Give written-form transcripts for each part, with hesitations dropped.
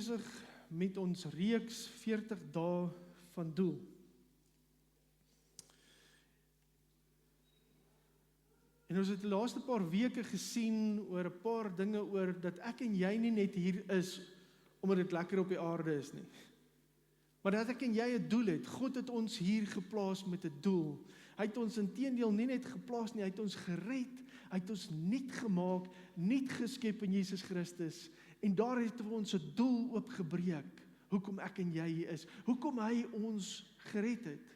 besig met ons reeks 40 dae van doel. En ons het die laaste paar weke gesien oor 'n paar dinge oor dat ek en jy nie net hier is omdat dit lekker op die aarde is nie. Maar dat ek en jy 'n doel het. God het ons hier geplaas met 'n doel. Hy het ons inteendeel nie net geplaas nie, hy het ons gered, hy het ons nuut gemaak, nuut geskep in Jesus Christus. En daar het ons 'n doel oopgebreek. Hoekom ek en jy hier is. Hoekom hy ons gered het.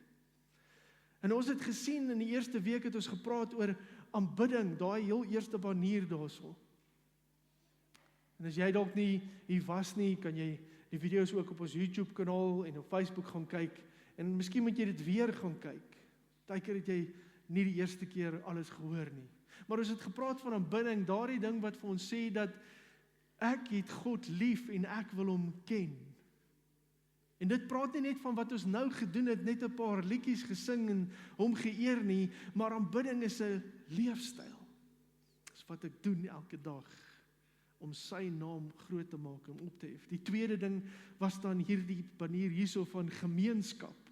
En ons het gesien in die eerste week het ons gepraat oor aanbidding, daai heel eerste banier daarso. En as jy dalk nie hier was nie, kan jy die video's ook op ons YouTube kanaal en op Facebook gaan kyk. En miskien moet jy dit weer gaan kyk. Partykeer het jy nie die eerste keer alles gehoor nie. Maar ons het gepraat van aanbidding, daardie ding wat vir ons sê dat ek het God lief en ek wil hom ken. En dit praat nie net van wat ons nou gedoen het, net 'n paar liedjies gesing en hom geëer nie, maar aanbidding is 'n leefstyl. Dis wat ek doen elke dag, om sy naam groot te maak, om op te hef. Die tweede ding was dan hierdie banier hierso van gemeenskap.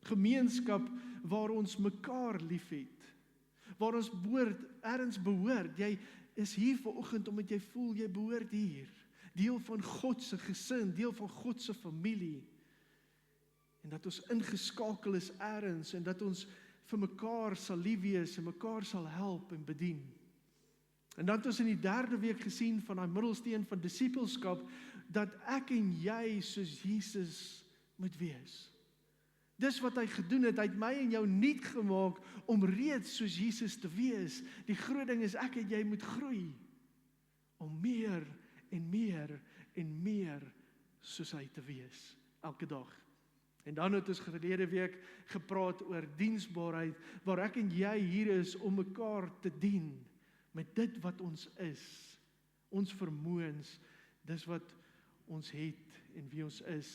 Gemeenskap waar ons mekaar lief het, waar ons ergens behoort. Jy is hier vanoggend omdat jy voel jy behoort hier. Deel van God se gesin, deel van God se familie. En dat ons ingeskakel is ergens en dat ons vir mekaar sal lief wees en mekaar sal help en bedien. En dan het ons in die derde week gesien van daai middelsteen van disippelskap dat ek en jy soos Jesus moet wees. Dis wat hy gedoen het, hy het my en jou nuut gemaak om reeds soos Jesus te wees. Die groot ding is ek en jy moet groei om meer en meer en meer soos hy te wees, elke dag. En dan het ons verlede week gepraat oor diensbaarheid, waar ek en jy hier is om mekaar te dien, met dit wat ons is, ons vermoëns, dis wat ons het en wie ons is.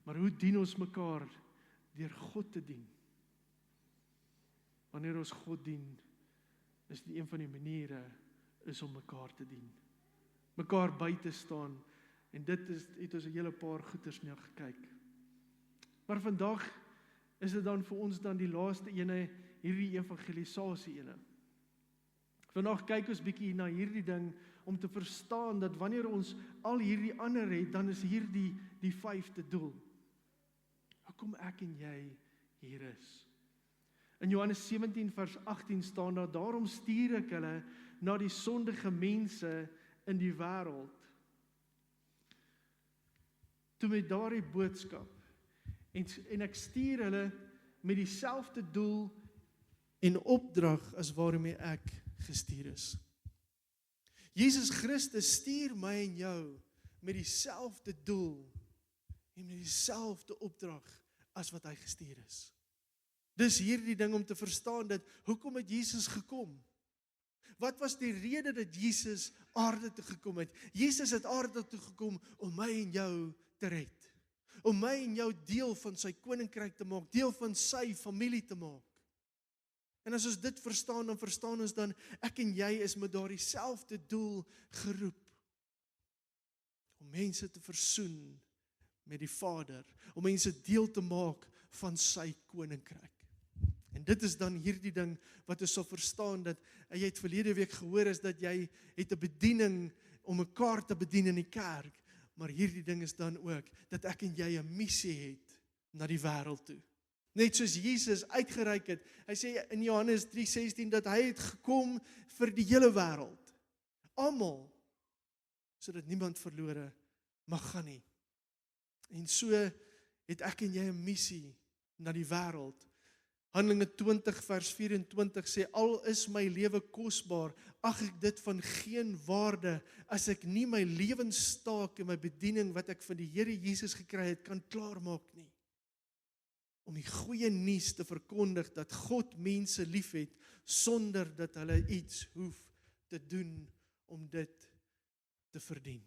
Maar hoe dien ons mekaar? Deur God te dien. Wanneer ons God dien, is die een van die maniere, is om mekaar te dien. Mekaar by te staan, en dit het ons 'n hele paar goeters na gekyk. Maar vandag is dit dan vir ons dan die laaste ene, hierdie evangelisasie ene. Vandag kyk ons bietjie na hierdie ding, om te verstaan dat wanneer ons al hierdie ander het, dan is hierdie die 5de doel. Hoekom ek en jy hier is. In Johannes 17 vers 18 staan daar, daarom stuur ek hulle na die sondige mense in die wêreld. Toe met daardie boodskap, en ek stuur hulle met dieselfde doel en opdrag as waarmee ek gestuur is. Jesus Christus stuur my en jou met dieselfde doel en met dieselfde opdrag as wat hy gestuur is. Dis hierdie ding om te verstaan dat, hoekom het Jesus gekom? Wat was die rede dat Jesus aarde toe gekom het? Jesus het aarde toe gekom om my en jou te red. Om my en jou deel van sy koninkryk te maak, deel van sy familie te maak. En as ons dit verstaan, dan verstaan ons dan, ek en jy is met daardie selfde doel geroep. Om mense te versoen met die Vader, om mense deel te maak van sy koninkryk. En dit is dan hierdie ding wat ons sal verstaan, dat jy het verlede week gehoor is, dat jy het 'n bediening om mekaar te bedien in die kerk, maar hierdie ding is dan ook, dat ek en jy 'n missie het na die wêreld toe. Net soos Jesus uitgereik het, hy sê in Johannes 3:16, dat hy het gekom vir die hele wêreld, almal, sodat niemand verlore mag gaan nie. En so het ek en jy 'n missie na die wêreld. Handelinge 20 vers 24 sê, al is my lewe kosbaar, ag ek dit van geen waarde, as ek nie my lewenstaak en my bediening wat ek van die Here Jesus gekry het, kan klaarmaak nie. Om die goeie nuus te verkondig, dat God mense liefhet, sonder dat hulle iets hoef te doen, om dit te verdien.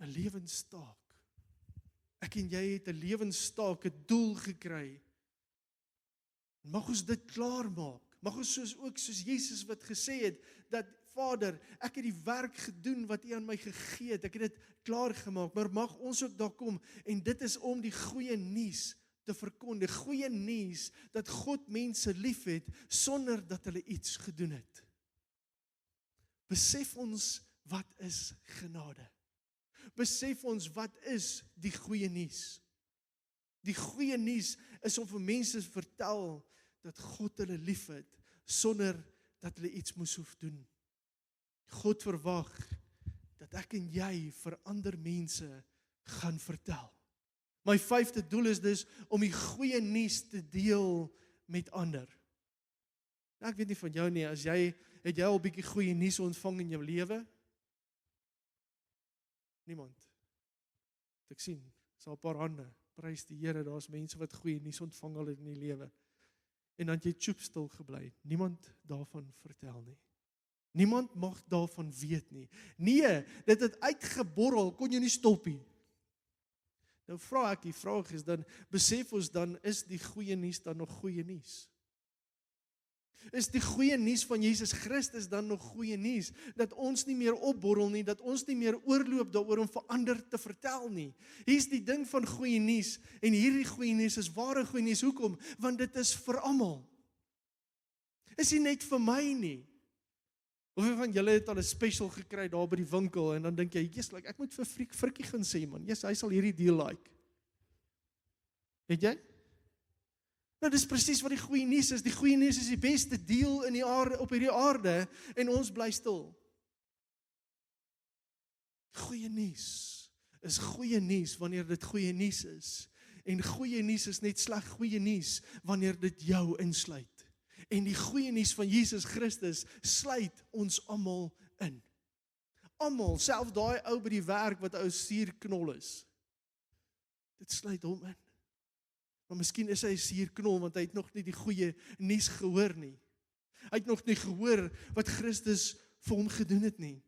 'n lewenstaak. Ek en jy het 'n lewenstaak, 'n doel gekry. Mag ons dit klaar maak. Mag ons ook soos Jesus wat gesê het, dat Vader, ek het die werk gedoen wat U aan my gegee het, ek het dit klaar gemaak, maar mag ons ook daar kom, en dit is om die goeie nuus te verkondig, goeie nuus, dat God mense lief het, sonder dat hulle iets gedoen het. Besef ons, wat is genade? Besef ons, wat is die goeie nuus? Die goeie nuus is om vir mense te vertel, dat God hulle lief het, sonder dat hulle iets moes hoef doen. God verwag, dat ek en jy vir ander mense gaan vertel. My 5de doel is dus, om die goeie nuus te deel met ander. Nou, ek weet nie van jou nie, het jy al 'n bietjie goeie nuus ontvang in jou lewe? Niemand. Ek sien, is al 'n paar hande, prys die Here, daar's mense wat goeie nuus ontvang al in die lewe. En dan het jy tjoep stil gebly, niemand daarvan vertel nie. Niemand mag daarvan weet nie. Nee, dit het uitgeborrel, kon jy nie stop nie. Nou vra ek, die vraag is dan, besef ons dan, is die goeie nuus dan nog goeie nuus? Is die goeie nuus van Jesus Christus dan nog goeie nuus? Dat ons nie meer opborrel nie, dat ons nie meer oorloop daaroor om vir ander te vertel nie. Hier's die ding van goeie nuus, en hierdie goeie nuus is ware goeie nuus. Hoekom? Want dit is vir almal. Is nie net vir my nie. Hoeveel van julle het al 'n special gekry daar by die winkel, en dan dink jy, yes, ek moet vir Frikkie gaan sê, man, yes, hy sal hierdie deal like. Het jy? Nou, dis presies wat die goeie nuus is. Die goeie nuus is die beste deal in die aarde, op hierdie aarde, en ons bly stil. Goeie nuus is goeie nuus wanneer dit goeie nuus is. En goeie nuus is net sleg goeie nuus wanneer dit jou insluit. En die goeie nuus van Jesus Christus sluit ons almal in. Almal, selfs daai ou by die werk wat ou suurknol is. Dit sluit hom in. Maar miskien is hy 'n suurknol, want hy het nog nie die goeie nuus gehoor nie. Hy het nog nie gehoor wat Christus vir hom gedoen het nie.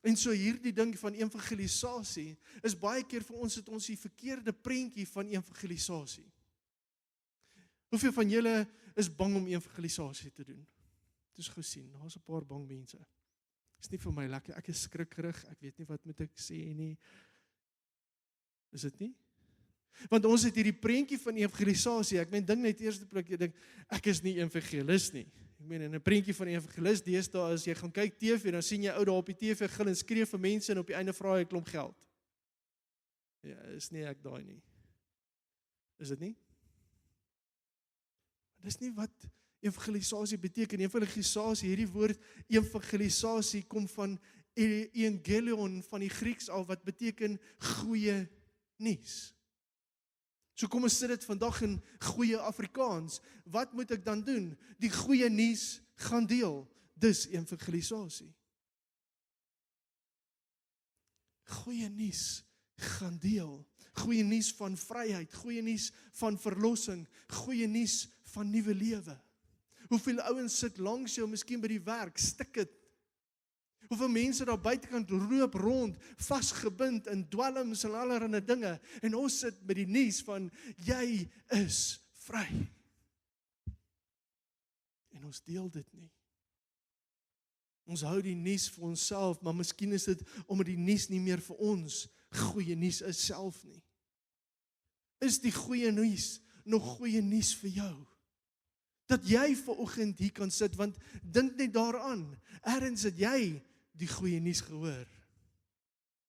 En so hierdie ding van evangelisasie, is baie keer vir ons, het ons die verkeerde prentjie van evangelisasie. Hoeveel van julle is bang om evangelisasie te doen? Het is gesien, daar's 'n paar bang mense. Is nie vir my lekker, ek is skrikkerig, ek weet nie wat moet ek sê nie. Is dit nie? Want ons het hierdie prentjie van evangelisasie, ek dink net eerste plek, ek is nie evangelis nie. In 'n prentjie van evangelis, deesdae as jy gaan kyk TV, dan sien jy ou daar op die TV gil en skree vir mense, en op die einde vra hy 'n klomp geld. Ja, is nie ek daai nie. Is dit nie? Dis nie wat evangelisasie beteken. Evangelisasie, hierdie woord evangelisasie kom van evangelion, van die Grieks al, wat beteken goeie nuus. So kom ons sit dit vandag in goeie Afrikaans. Wat moet ek dan doen? Die goeie nuus gaan deel. Dis evangelisasie. Goeie nuus gaan deel. Goeie nuus van vryheid, goeie nuus van verlossing, goeie nuus van nuwe lewe. Hoeveel ouens sit langs jou, miskien by die werk, stik het. Hoeveel mense daar buitekant loop rond, vasgebind in dwelms en allerlei dinge, en ons sit met die nuus van, jy is vry. En ons deel dit nie. Ons hou die nuus vir onsself, maar miskien is dit omdat die nuus nie meer vir ons goeie nuus is self nie. Is die goeie nuus nog goeie nuus vir jou? Dat jy vanoggend hier kan sit, want dink net daaraan, ergens het jy die goeie nuus gehoor.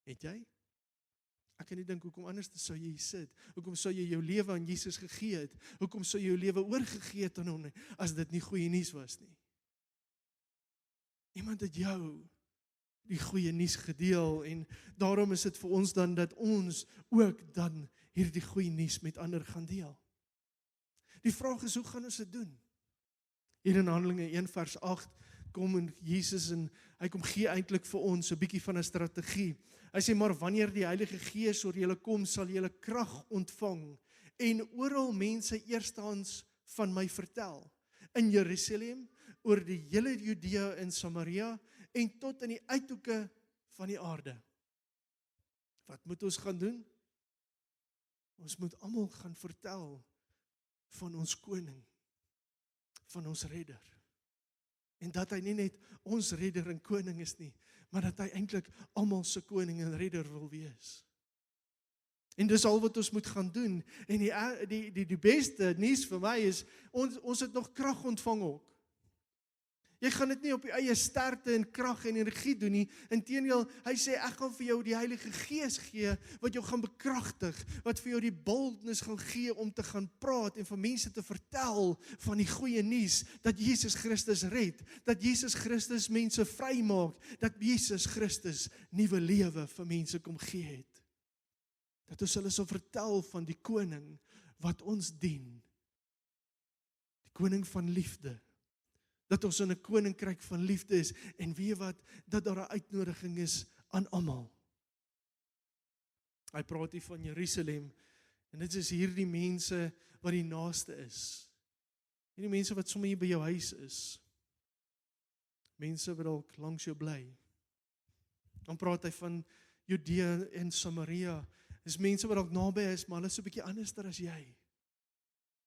Het jy? Ek kan nie dink, hoekom anders sou jy hier sit? Hoekom sou jy jou lewe aan Jesus gegee het? Hoekom sou jy jou lewe oorgegee het aan hom, as dit nie goeie nuus was nie? Iemand het jou die goeie nuus gedeel, en daarom is dit vir ons dan, dat ons ook dan hierdie goeie nuus met ander gaan deel. Die vraag is, hoe gaan ons dit doen? Hier in Handelinge 1 vers 8, kom en Jesus, en hy kom gee eintlik vir ons 'n bietjie van 'n strategie. Hy sê, maar wanneer die Heilige Gees oor julle kom, sal julle krag ontvang, en oral mense eerstens van my vertel, in Jerusalem, oor die hele Judea en Samaria, en tot in die uithoeke van die aarde. Wat moet ons gaan doen? Ons moet almal gaan vertel van ons koning, van ons redder, En dat hy nie net ons redder en koning is nie, maar dat hy eintlik almal se koning en redder wil wees. En dis al wat ons moet gaan doen. En die beste nuus vir my is, ons het nog krag ontvang ook. Jy gaan dit nie op jou eie sterkte en krag en energie doen nie. Inteendeel, hy sê ek gaan vir jou die Heilige Gees gee wat jou gaan bekragtig, wat vir jou die boldness gaan gee om te gaan praat en vir mense te vertel van die goeie nuus dat Jesus Christus red, dat Jesus Christus mense vrymaak, dat Jesus Christus nuwe lewe vir mense kom gee het. Dat ons hulle sal vertel van die koning wat ons dien. Die koning van liefde. Dat ons in 'n koninkryk van liefde is, en weet wat, dat daar 'n uitnodiging is aan almal. Hy praat hier van Jerusalem, en dit is hierdie mense wat die naaste is. Hierdie mense wat sommer hier by jou huis is. Mense wat dalk langs jou bly. Dan praat hy van Judea en Samaria. Dis mense wat dalk naby is, maar hulle is so 'n bietjie anderster as jy.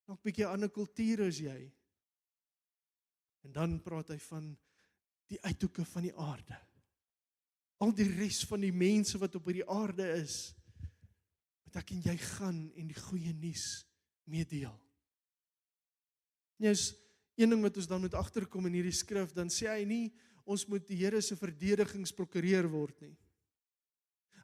Dalk 'n bietjie ander kulture as jy. En dan praat hy van die uithoeke van die aarde. Al die res van die mense wat op hierdie aarde is, wat ek en jy gaan en die goeie nuus meedeel. Nou is een ding wat ons dan moet agterkom in hierdie skrif, dan sê hy nie, ons moet die Here se verdedigingsprokureur word nie.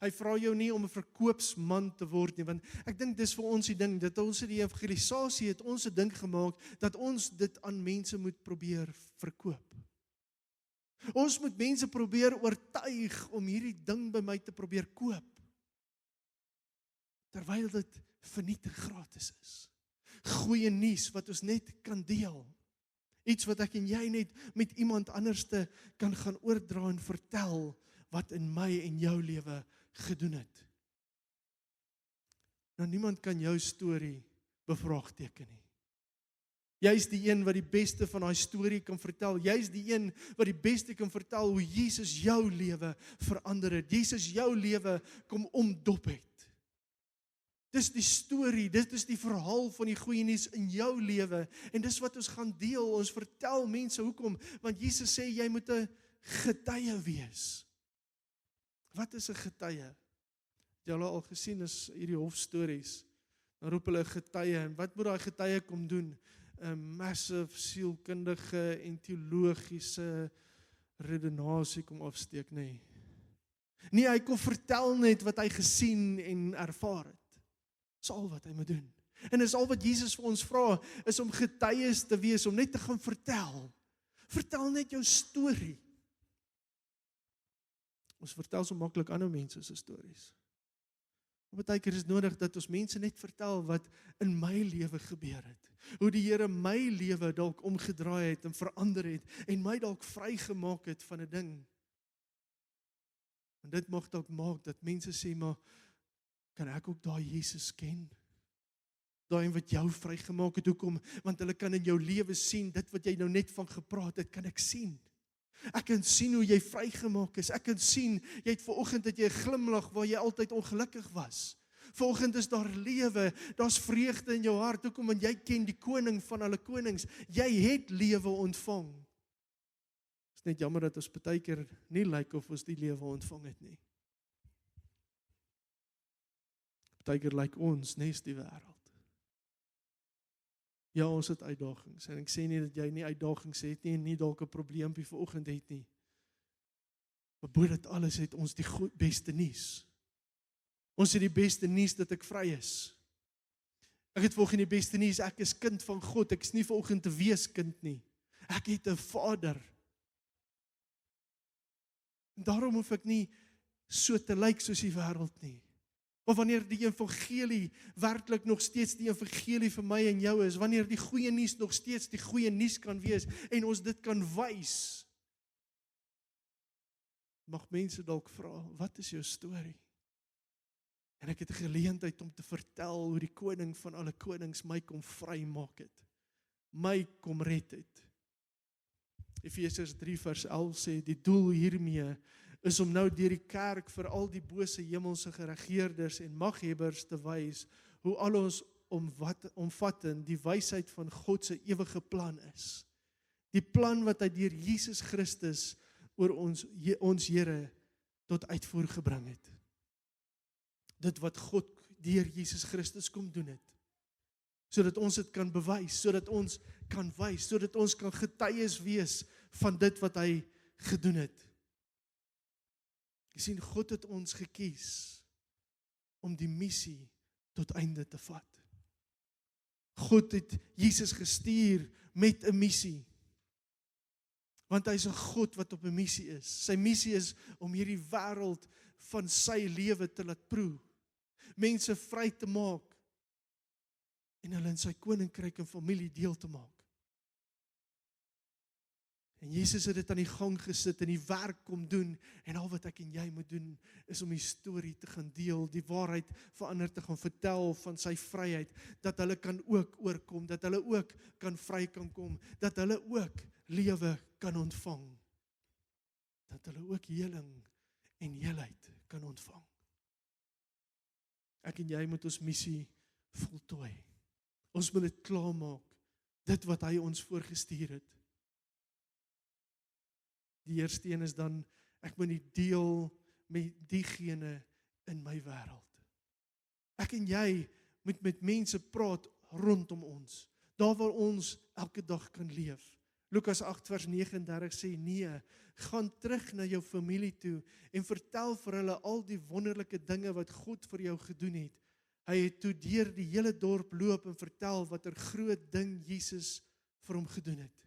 Hy vra jou nie om 'n verkoopsman te word nie, want ek dink dis vir ons die ding, dat ons die evangelisasie het ons 'n ding gemaak, dat ons dit aan mense moet probeer verkoop. Ons moet mense probeer oortuig om hierdie ding by my te probeer koop, terwyl dit vernietig gratis is. Goeie nuus wat ons net kan deel. Iets wat ek en jy net met iemand anderste kan gaan oordra en vertel, wat in my en jou lewe gedoen het. Nou niemand kan jou storie bevraagteken nie. Jy is die een wat die beste van daai storie kan vertel. Jy is die een wat die beste kan vertel hoe Jesus jou lewe verander het. Jesus jou lewe kom omdop het. Dis die storie, dit is die verhaal van die goeie nuus in jou lewe. En dis wat ons gaan deel. Ons vertel mense hoekom, want Jesus sê jy moet 'n getuie wees. Wat is 'n getuie? Het julle al gesien is hierdie hofstories. Dan roep hulle 'n getuie, en wat moet daai getuie kom doen? 'n Massive sielkundige en teologiese redenasie kom afsteek, nee. Nee, hy kom vertel net wat hy gesien en ervaar het. Dis al wat hy moet doen. En dis al wat Jesus vir ons vra, is om getuies te wees, om net te gaan vertel. Vertel net jou storie. Ons vertel so maklik ander mense se stories. Maar baie keer is nodig dat ons mense net vertel wat in my lewe gebeur het. Hoe die Here my lewe dalk omgedraai het en verander het en my dalk vrygemaak het van 'n ding. En dit mag dalk maak dat mense sê, maar kan ek ook daai Jesus ken? Daai wat jou vrygemaak het, hoekom? Want hulle kan in jou lewe sien, dit wat jy nou net van gepraat het, kan ek sien. Ek kan sien hoe jy vrygemaak is. Ek kan sien, jy het vanoggend dat jy 'n glimlag waar jy altyd ongelukkig was. Vanoggend is daar lewe, daar's vreugde in jou hart. Hoekom? Want jy ken die koning van alle konings. Jy het lewe ontvang. Dit is net jammer dat ons baie keer nie lyk of ons die lewe ontvang het nie. Baie keer lyk ons nes die wêreld. Ja, ons het uitdagings, en ek sê nie dat jy nie uitdagings het nie, en nie dalk 'n probleempie vanoggend het nie. Maar bo dit alles het ons die beste nuus. Ons het die beste nuus dat ek vry is. Ek het vanoggend die beste nuus, ek is kind van God, ek is nie vanoggend 'n weeskind nie. Ek het 'n Vader. En daarom hoef ek nie so te lyk soos die wêreld nie. Of wanneer die evangelie werklik nog steeds die evangelie vir my en jou is, wanneer die goeie nuus nog steeds die goeie nuus kan wees, en ons dit kan wys, mag mense dalk vra, wat is jou storie? En ek het 'n geleentheid om te vertel hoe die koning van alle konings my kom vrymaak het, my kom red het. Efesiërs 3 vers 11 sê, die doel hiermee is om nou deur die kerk vir al die bose hemelse geregeerders en maghebbers te wys hoe al ons omvattend die wysheid van God se ewige plan is. Die plan wat hy deur Jesus Christus oor ons Here tot uitvoer gebring het. Dit wat God deur Jesus Christus kom doen het. Sodat ons dit kan bewys, sodat ons kan wys, sodat ons kan getuies wees van dit wat hy gedoen het. Jy sien, God het ons gekies om die missie tot einde te vat. God het Jesus gestuur met 'n missie. Want hy is 'n God wat op 'n missie is. Sy missie is om hierdie wêreld van sy lewe te laat proe. Mense vry te maak en hulle in sy koninkryk en familie deel te maak. En Jesus het dit aan die gang gesit en die werk kom doen en al wat ek en jy moet doen is om die storie te gaan deel, die waarheid vir ander te gaan vertel van sy vryheid, dat hulle kan ook oorkom, dat hulle ook kan vry kan kom, dat hulle ook lewe kan ontvang, dat hulle ook heling en heelheid kan ontvang. Ek en jy moet ons missie voltooi. Ons moet dit klaarmaak, dit wat hy ons voorgestuur het. Die eerste een is dan, ek moet nie deel met diegene in my wêreld. Ek en jy moet met mense praat rondom ons, daar waar ons elke dag kan leef. Lukas 8 vers 39 sê, nee, gaan terug na jou familie toe en vertel vir hulle al die wonderlike dinge wat God vir jou gedoen het. Hy het toe deur die hele dorp loop en vertel wat 'n groot ding Jesus vir hom gedoen het.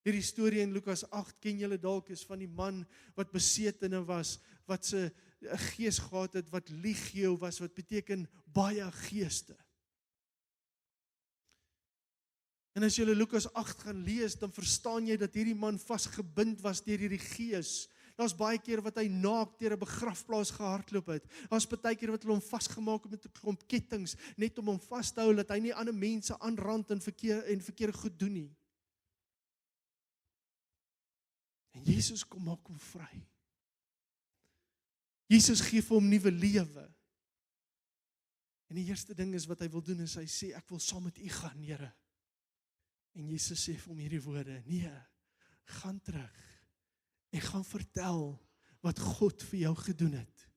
Hierdie storie in Lukas 8 ken julle dalk, is van die man wat besetene was, wat se 'n gees gehad het, wat legio was, wat beteken baie geeste. En as jy Lukas 8 gaan lees, dan verstaan jy dat hierdie man vasgebind was deur hierdie gees. Daar's baie keer wat hy naak deur 'n begrafplaas gehardloop het. Daar's baie keer wat hulle hom vasgemaak het met 'n klomp kettinge, net om hom vas te hou, dat hy nie ander mense aanrand en verkeerde goed doen nie. En Jesus kom maak hom vry. Jesus gee vir hom nuwe lewe. En die eerste ding is wat hy wil doen, is hy sê, ek wil saam met u gaan, Here. En Jesus sê vir hom hierdie woorde, nee, gaan terug en gaan vertel wat God vir jou gedoen het.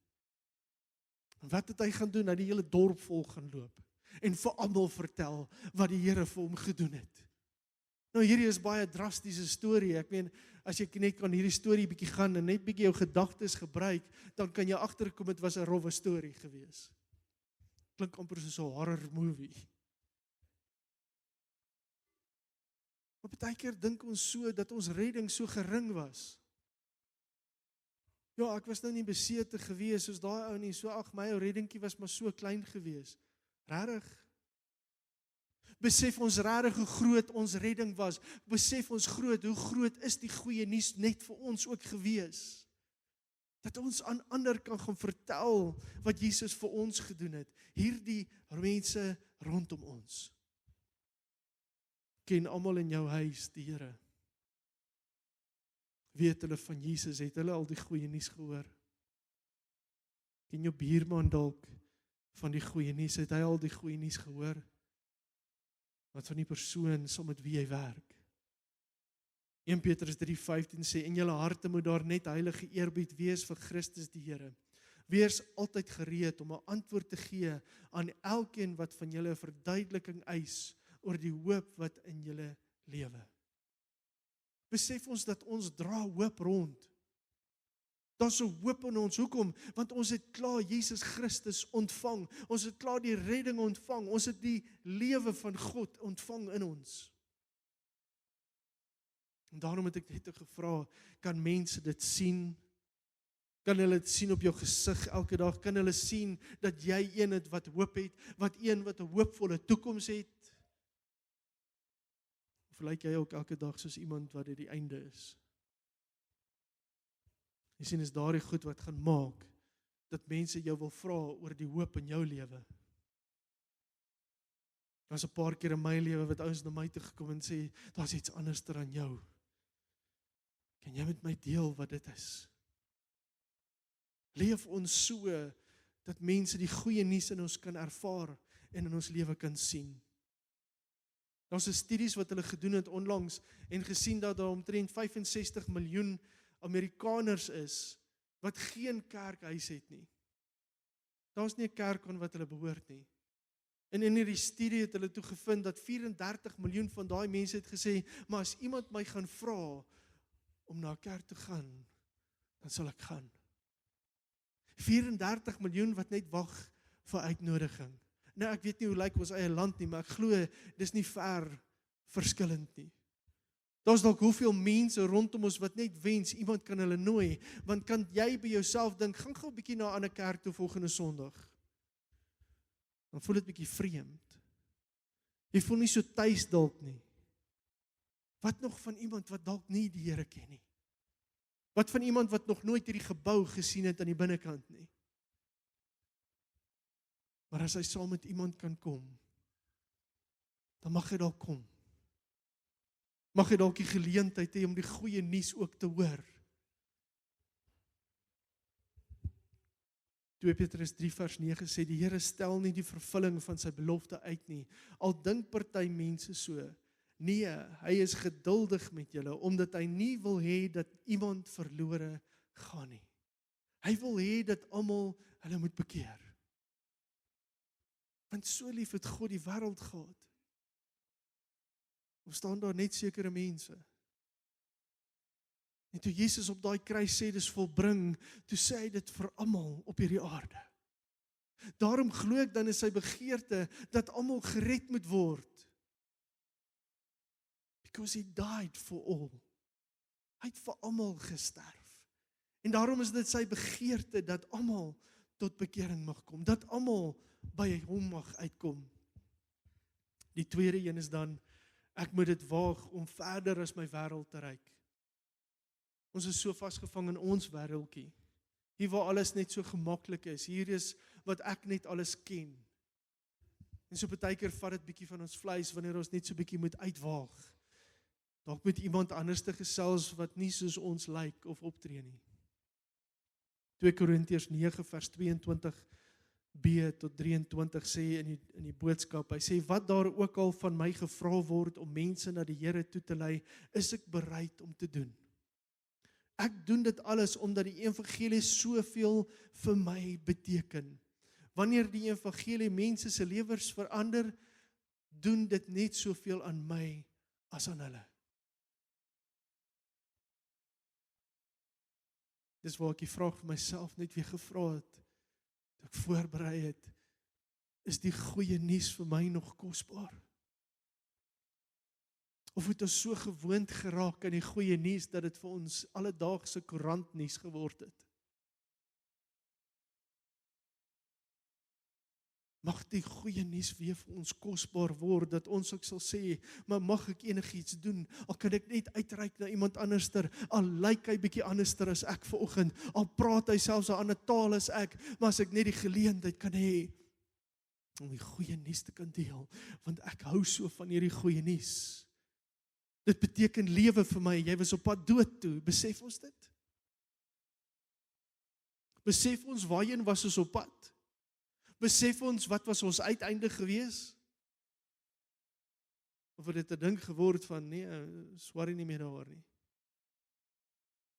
En wat het hy gaan doen? Hy het die hele dorp vol gaan loop en vir almal vertel wat die Here vir hom gedoen het. Nou hierdie is baie drastiese storie. Ek meen, as jy net kan hierdie storie bietjie gaan en net bietjie jou gedagtes gebruik, dan kan jy agterkom dit was 'n rowwe storie gewees. Klink amper soos 'n horror movie. Maar baie keer dink ons so dat ons redding so gering was. Ja, ek was nou nie besete gewees soos daai ou nie, so ag my ou reddingkie was maar so klein gewees. Regtig? Besef ons regtig hoe groot ons redding was. Besef ons hoe groot is die goeie nuus net vir ons ook gewees. Dat ons aan ander kan gaan vertel wat Jesus vir ons gedoen het. Hierdie mense rondom ons. Ken almal in jou huis die Here. Weet hulle van Jesus, het hulle al die goeie nuus gehoor? Ken jou buurman dalk van die goeie nuus, het hy al die goeie nuus gehoor? Wat van die persoon saam met wie hy werk? 1 Petrus 3:15 sê, in julle harte moet daar net heilige eerbied wees vir Christus die Here. Wees altyd gereed om 'n antwoord te gee aan elkeen wat van julle 'n verduideliking eis oor die hoop wat in julle lewe. Besef ons dat ons dra hoop rond. Daar's 'n hoop in ons. Hoekom? Want ons het klaar Jesus Christus ontvang. Ons het klaar die redding ontvang. Ons het die lewe van God ontvang in ons. En daarom het ek net gevra, kan mense dit sien? Kan hulle dit sien op jou gesig elke dag? Kan hulle sien dat jy een het wat hoop het, wat 'n hoopvolle toekoms het? Of lyk jy ook elke dag soos iemand wat dit die einde is? Jy sien, is daardie goed wat gaan maak, dat mense jou wil vra oor die hoop in jou lewe. Daar's 'n paar keer in my lewe wat ouens na my toe gekom en sê, daar's iets anders aan jou. Kan jy met my deel wat dit is? Leef ons so, dat mense die goeie nuus in ons kan ervaar en in ons lewe kan sien. Daar's 'n studies wat hulle gedoen het onlangs en gesien dat daar omtrent 65 miljoen Amerikaners is wat geen kerkhuis het nie. Daar's nie 'n kerk aan wat hulle behoort nie. En in hierdie studie het hulle toe gevind dat 34 miljoen van daai mense het gesê, maar as iemand my gaan vra om na 'n kerk te gaan, dan sal ek gaan. 34 miljoen wat net wag vir uitnodiging. Nou ek weet nie hoe lyk ons eie land nie, maar ek glo dis nie ver verskillend nie. Daar's dalk hoeveel mense rondom ons wat net wens iemand kan hulle nooi, want kan jy by jouself dink, gaan gou 'n bietjie na 'n ander kerk toe volgende Sondag. Dan voel dit bietjie vreemd. Jy voel nie so tuis dalk nie. Wat nog van iemand wat dalk nie die Here ken nie? Wat van iemand wat nog nooit hierdie gebou gesien het aan die binnekant nie? Maar as hy saam met iemand kan kom, dan mag hy dalk kom. Mag hy dalk die geleentheid hê om die goeie nuus ook te hoor. 2 Petrus 3 vers 9 sê, die Here stel nie die vervulling van sy belofte uit nie. Al dink party mense so. Nee, hy is geduldig met julle, omdat hy nie wil hê dat iemand verlore gaan nie. Hy wil hê dat almal hulle moet bekeer. Want so lief het God die wêreld gehad. Of staan daar net sekere mense? En toe Jesus op daai kruis sê, dis volbring, toe sê hy dit vir almal op hierdie aarde. Daarom glo ek dan is sy begeerte, dat almal gered moet word. Because he died for all. Hy het vir almal gesterf. En daarom is dit sy begeerte, dat almal tot bekering mag kom, dat almal by hom mag uitkom. Die tweede een is dan, ek moet dit waag om verder as my wêreld te reik. Ons is so vasgevang in ons wêreldjie. Hier waar alles net so gemaklik is. Hier is wat ek net alles ken. En so partykeer vat dit bietjie van ons vleis wanneer ons net so bietjie moet uitwaag. Dalk met iemand anders te gesels wat nie soos ons lyk of optree nie. 2 Korintiërs 9 vers 22b tot 23 sê in die boodskap, hy sê, wat daar ook al van my gevra word om mense na die Here toe te lei, is ek bereid om te doen. Ek doen dit alles omdat die evangelie soveel vir my beteken. Wanneer die evangelie mense se lewens verander, doen dit net soveel aan my as aan hulle. Dis waar ek die vraag vir myself net weer gevra het, toe ek voorberei het, is die goeie nuus vir my nog kosbaar? Of het ons so gewoond geraak aan die goeie nuus, dat dit vir ons alledaagse koerantnuus geword het? Mag die goeie nuus weer vir ons kosbaar word, dat ons ook sal sê, maar mag ek enigiets doen, al kan ek net uitreik na iemand anderster, al lyk hy bietjie anderster as ek vanoggend, al praat hy selfs 'n ander taal as ek, maar as ek net die geleentheid kan hê, om die goeie nuus te kan deel, want ek hou so van hierdie goeie nuus. Dit beteken lewe vir my, jy was op pad dood toe, besef ons dit? Besef ons waarheen was ons op pad? Besef ons wat was ons uiteinde gewees? Of het dit 'n ding geword van, nee, swaar nie meer daar nie.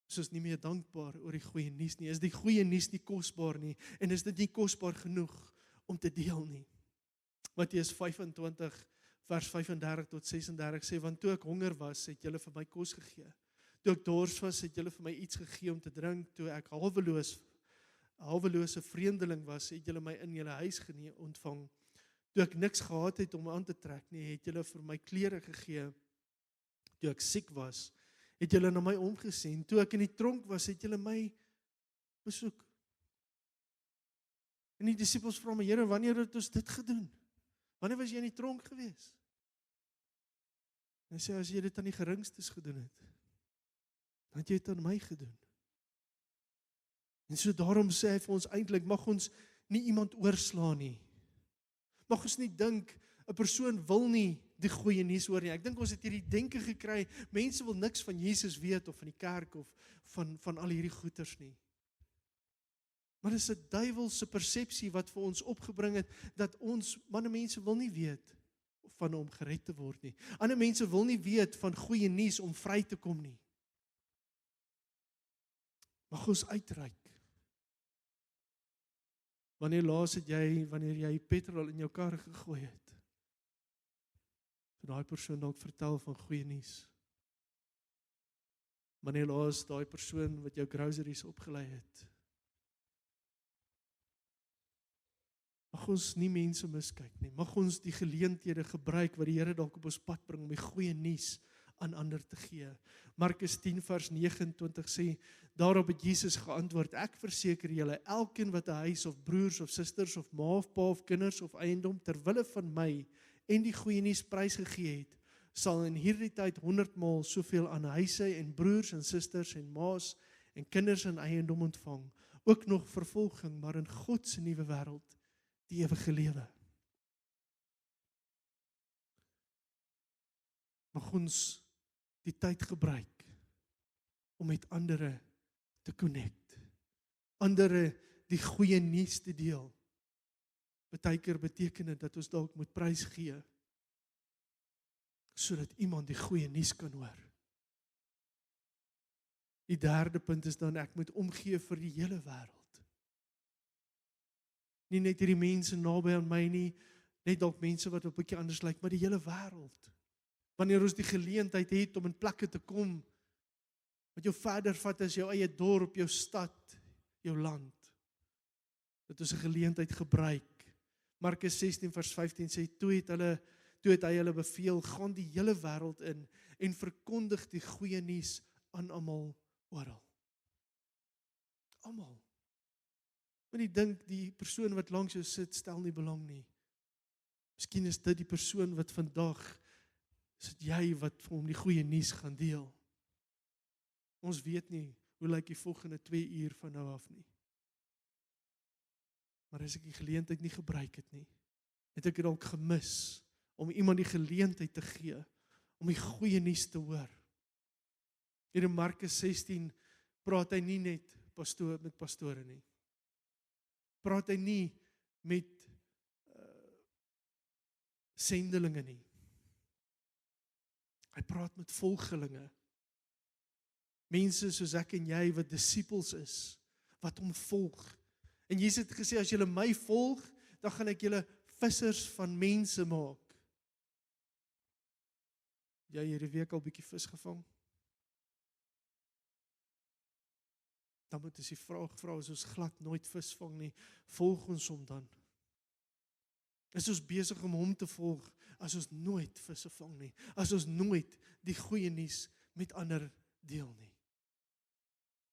Ons is nie meer dankbaar oor die goeie nuus nie, is die goeie nuus nie kosbaar nie, en is dit nie kosbaar genoeg om te deel nie. Matteus 25 vers 35 tot 36 sê, want toe ek honger was, het julle vir my kos gegee. Toe ek dors was, het julle vir my iets gegee om te drink. Toe ek hawelose vreemdeling was, het julle my in julle huis ontvang. Toe ek niks gehad het om aan te trek nie, het julle vir my klere gegee. Toe ek siek was, het julle na my omgesien. Toe ek in die tronk was, het julle my besoek. En die disippels vra my, Here, wanneer het ons dit gedoen? Wanneer was jy in die tronk gewees? En hy sê, as jy dit aan die geringstes gedoen het, dan het jy dit aan my gedoen. En so daarom sê hy vir ons eintlik, mag ons nie iemand oorslaan nie. Mag ons nie dink, 'n persoon wil nie die goeie nuus hoor nie. Ek dink ons het hierdie denke gekry, mense wil niks van Jesus weet, of van die kerk, of van al hierdie goeters nie. Maar dit is 'n duiwelse persepsie wat vir ons opgebring het, dat ons, mense wil nie weet van om gered te word nie. Ander mense wil nie weet van goeie nuus om vry te kom nie. Mag ons uitreik. Wanneer jy petrol in jou kar gegooi het, vir daai persoon dalk vertel van goeie nuus. Wanneer laas daai persoon wat jou groceries opgelei het. Mag ons nie mense miskyk nie. Mag ons die geleenthede gebruik wat die Here dalk op ons pad bring om die goeie nuus aan ander te gee. Markus 10 vers 29 sê, daarop het Jesus geantwoord, ek verseker julle, elkeen wat 'n huis of broers of susters of ma of pa of kinders of eiendom ter wille van my en die goeie nuus prysgegee het, sal in hierdie tyd 100 maal soveel aan huise en broers en susters en ma's en kinders en eiendom ontvang, ook nog vervolging, maar in God se nuwe wêreld die ewige lewe. Mag ons die tyd gebruik om met ander te connect, ander die goeie nuus te deel. Partykeer beteken dit dat ons dalk moet prys gee, sodat iemand die goeie nuus kan hoor. Die derde punt is dan, ek moet omgee vir die hele wêreld. Nie net hierdie mense naby aan my nie, net dalk mense wat 'n bietjie anders lyk, maar die hele wêreld. Wanneer ons die geleentheid het om in plekke te kom, wat jou verder vat as jou eie dorp, jou stad, jou land, dat ons 'n geleentheid gebruik. Markus 16 vers 15 sê, toe het hy hulle beveel, gaan die hele wêreld in en verkondig die goeie nuus aan almal oral. Almal. Want jy dink die persoon wat langs jou sit, stel nie belang nie. Miskien is dit die persoon wat vandag, is dit jy wat vir hom die goeie nuus gaan deel. Ons weet nie, hoe lyk die volgende 2 uur van nou af nie. Maar as ek die geleentheid nie gebruik het nie, het ek dit dalk gemis, om iemand die geleentheid te gee, om die goeie nuus te hoor. Hier in Markus 16, praat hy nie net met pastore nie. Praat hy nie met sendelinge nie. Hy praat met volgelinge. Mense soos ek en jy wat disippels is, wat hom volg. En Jesus het gesê, as julle my volg, dan gaan ek julle vissers van mense maak. Jy hierdie week al bietjie vis gevang? Dan moet ons die vraag vra, as ons glad nooit vis vang nie, volg ons hom dan? Is ons besig om hom te volg, as ons nooit visse vang nie, as ons nooit die goeie nuus met ander deel nie?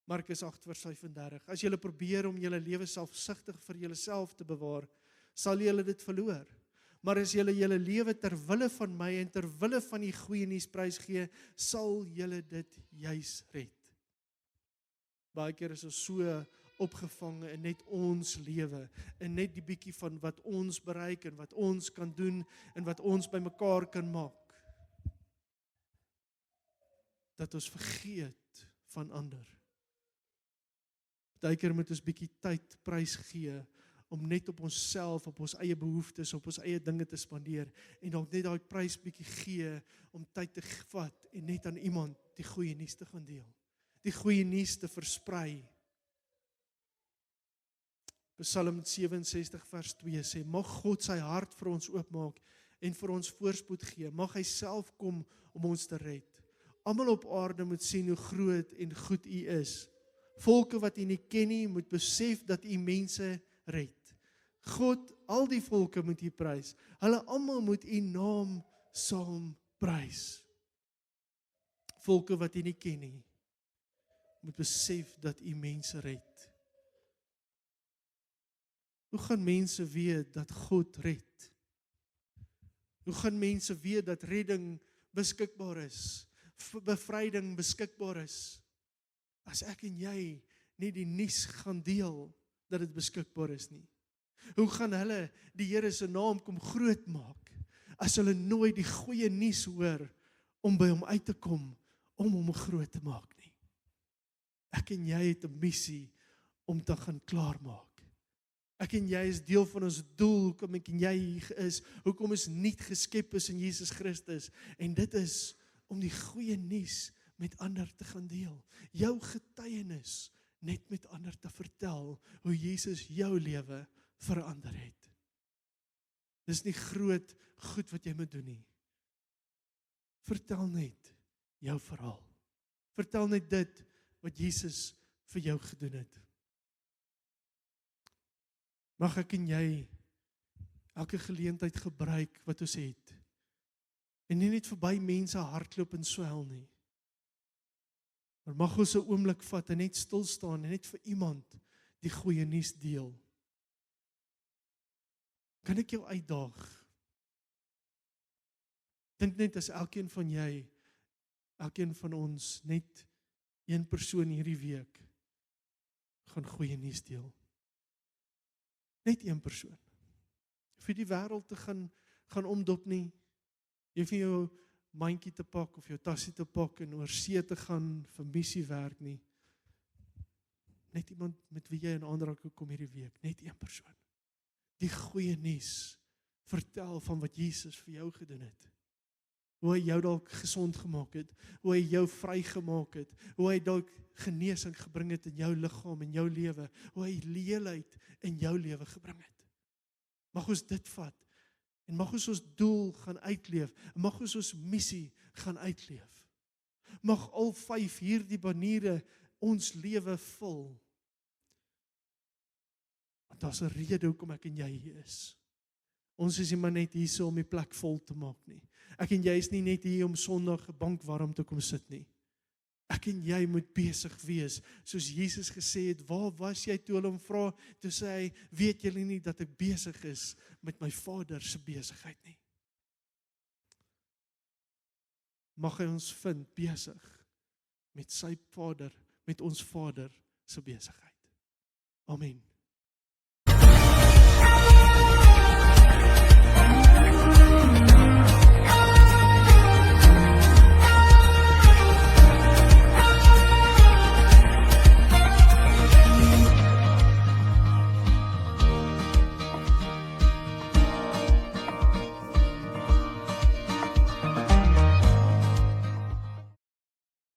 Markus 8 vers 35, as julle probeer om julle lewe selfsugtig vir julleself te bewaar, sal julle dit verloor. Maar as julle julle lewe ter wille van my en ter wille van die goeie nuus prysgee, sal julle dit juis red. Baie keer is ons so opgevang in net ons lewe, en net die bietjie van wat ons bereik en wat ons kan doen en wat ons bymekaar kan maak, dat ons vergeet van ander. Baie keer moet ons bietjie tyd prysgee om net op onsself, op ons eie behoeftes, op ons eie dinge te spandeer en dalk net daai prys bietjie gee om tyd te vat en net aan iemand die goeie nuus te gaan deel. Die goeie nuus te versprei. Psalm 67 vers 2 sê, mag God sy hart vir ons oopmaak en vir ons voorspoed gee. Mag hy self kom om ons te red. Almal op aarde moet sien hoe groot en goed U is. Volke wat U nie ken nie, moet besef dat U mense red. God, al die volke moet U prys. Hulle almal moet U naam saam prys. Volke wat U nie ken nie, moet besef dat U mense red. Hoe gaan mense weet dat God red? Hoe gaan mense weet dat redding beskikbaar is? Bevryding beskikbaar is? As ek en jy nie die nuus gaan deel dat dit beskikbaar is nie. Hoe gaan hulle die Here se naam kom groot maak as hulle nooit die goeie nuus hoor om by hom uit te kom om hom groot te maak nie? Ek en jy het 'n missie om te gaan klaarmaak. Ek en jy is deel van ons doel, hoekom ek en jy hier is, hoekom ons nuut geskep is in Jesus Christus, en dit is om die goeie nuus met ander te gaan deel. Jou getuienis net met ander te vertel, hoe Jesus jou lewe verander het. Dis nie groot goed wat jy moet doen nie. Vertel net jou verhaal. Vertel net dit wat Jesus vir jou gedoen het. Mag ek en jy elke geleentheid gebruik wat ons het, en nie net verby mense hardloop en swel nie, maar mag ons 'n oomblik vat en net stil staan en net vir iemand die goeie nuus deel. Kan ek jou uitdaag? Dink net as elkeen van ons net een persoon hierdie week gaan goeie nuus deel. Net een persoon. Vir die wêreld te gaan omdop nie. Jy hoef nie jou mandjie te pak of jou tassie te pak en oor see te gaan vir missiewerk nie. Net iemand met wie jy in aanraking kom hierdie week. Net een persoon. Die goeie nuus vertel van wat Jesus vir jou gedoen het. Hoe hy jou dalk gesond gemaak het, hoe hy jou vrygemaak het, hoe hy dalk genesing gebring het in jou liggaam en jou lewe, hoe hy leelheid in jou lewe gebring het. Mag ons dit vat, en mag ons doel gaan uitleef, en mag ons missie gaan uitleef. Mag al 5 hierdie baniere ons lewe vul. Want daar's 'n rede hoekom ek en jy hier is. Ons is nie maar net hier so om die plek vol te maak nie. Ek en jy is nie net hier om Sondag 'n bank warm te kom sit nie. Ek en jy moet besig wees, soos Jesus gesê het, waar was jy toe hulle hom vra, toe sê hy, weet julle nie dat ek besig is met my Vader se besigheid nie. Mag hy ons vind besig met sy Vader, met ons Vader se besigheid. Amen.